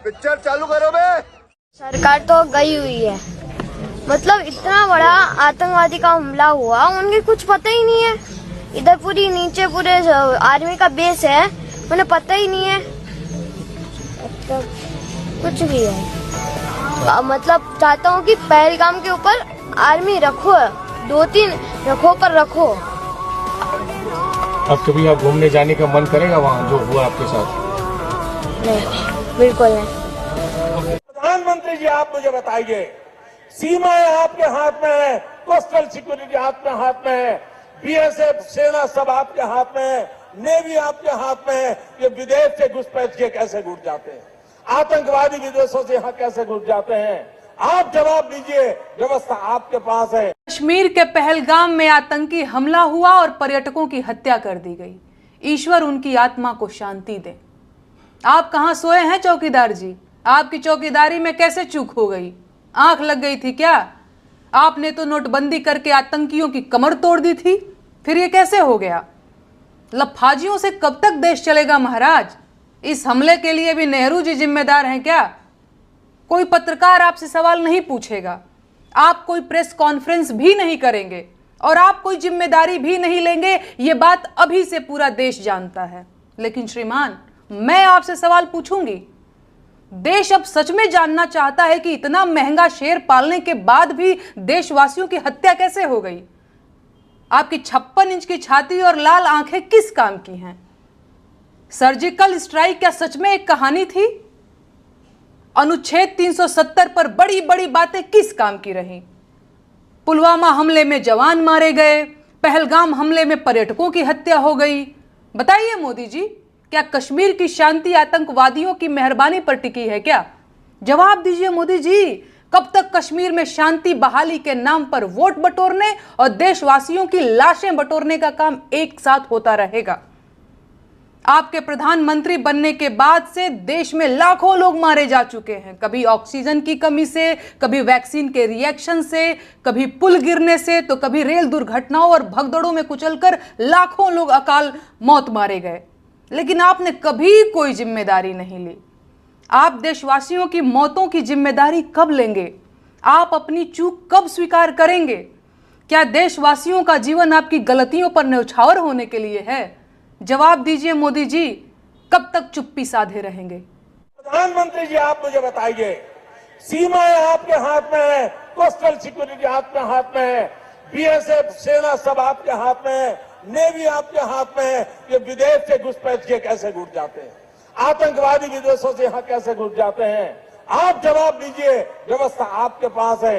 Picture चालू करो बे। सरकार तो गई हुई है, मतलब इतना बड़ा आतंकवादी का हमला हुआ, उनके कुछ पता ही नहीं है। इधर पूरी नीचे पूरे आर्मी का बेस है, उन्हें पता ही नहीं है, मतलब कुछ भी है। मतलब चाहता हूँ कि पहलगाम के ऊपर आर्मी रखो, 2-3 रखो पर रखो। अब कभी आप घूमने जाने का मन करेगा वहाँ जो हुआ आपके साथ? नहीं, बिल्कुल नहीं। प्रधानमंत्री जी, आप मुझे बताइए, सीमाएं आपके हाथ में है, कोस्टल सिक्योरिटी आपके हाथ में है, बीएसएफ सेना सब आपके हाथ में है, नेवी आपके हाथ में है। ये विदेश से घुसपैठ के कैसे घुस जाते हैं? आतंकवादी विदेशों से यहाँ कैसे घुस जाते हैं? आप जवाब दीजिए, व्यवस्था आपके पास है। कश्मीर के पहलगाम में आतंकी हमला हुआ और पर्यटकों की हत्या कर दी गई। ईश्वर उनकी आत्मा को शांति दे। आप कहां सोए हैं चौकीदार जी? आपकी चौकीदारी में कैसे चूक हो गई? आंख लग गई थी क्या? आपने तो नोटबंदी करके आतंकियों की कमर तोड़ दी थी, फिर ये कैसे हो गया? लफाजियों से कब तक देश चलेगा महाराज? इस हमले के लिए भी नेहरू जी जिम्मेदार हैं क्या? कोई पत्रकार आपसे सवाल नहीं पूछेगा, आप कोई प्रेस कॉन्फ्रेंस भी नहीं करेंगे और आप कोई जिम्मेदारी भी नहीं लेंगे। ये बात अभी से पूरा देश जानता है। लेकिन श्रीमान, मैं आपसे सवाल पूछूंगी। देश अब सच में जानना चाहता है कि इतना महंगा शेर पालने के बाद भी देशवासियों की हत्या कैसे हो गई। आपकी 56 इंच की छाती और लाल आंखें किस काम की हैं? सर्जिकल स्ट्राइक क्या सच में एक कहानी थी? अनुच्छेद 370 पर बड़ी बड़ी बातें किस काम की रहीं? पुलवामा हमले में जवान मारे गए, पहलगाम हमले में पर्यटकों की हत्या हो गई। बताइए मोदी जी, क्या कश्मीर की शांति आतंकवादियों की मेहरबानी पर टिकी है क्या? जवाब दीजिए मोदी जी, कब तक कश्मीर में शांति बहाली के नाम पर वोट बटोरने और देशवासियों की लाशें बटोरने का काम एक साथ होता रहेगा? आपके प्रधानमंत्री बनने के बाद से देश में लाखों लोग मारे जा चुके हैं, कभी ऑक्सीजन की कमी से, कभी वैक्सीन के रिएक्शन से, कभी पुल गिरने से, तो कभी रेल दुर्घटनाओं और भगदड़ों में कुचलकर लाखों लोग अकाल मौत मारे गए। लेकिन आपने कभी कोई जिम्मेदारी नहीं ली। आप देशवासियों की मौतों की जिम्मेदारी कब लेंगे? आप अपनी चूक कब स्वीकार करेंगे? क्या देशवासियों का जीवन आपकी गलतियों पर न्यौछावर होने के लिए है? जवाब दीजिए मोदी जी, कब तक चुप्पी साधे रहेंगे? प्रधानमंत्री जी, आप मुझे बताइए, सीमाएं आपके हाथ में है, कोस्टल सिक्योरिटी आपके हाथ में है, बीएसएफ सेना सब आपके हाथ में है, नेवी आपके हाथ में है। ये विदेश से घुसपैठ के कैसे घुस जाते हैं? आतंकवादी विदेशों से यहाँ कैसे घुस जाते हैं? आप जवाब दीजिए, व्यवस्था आपके पास है।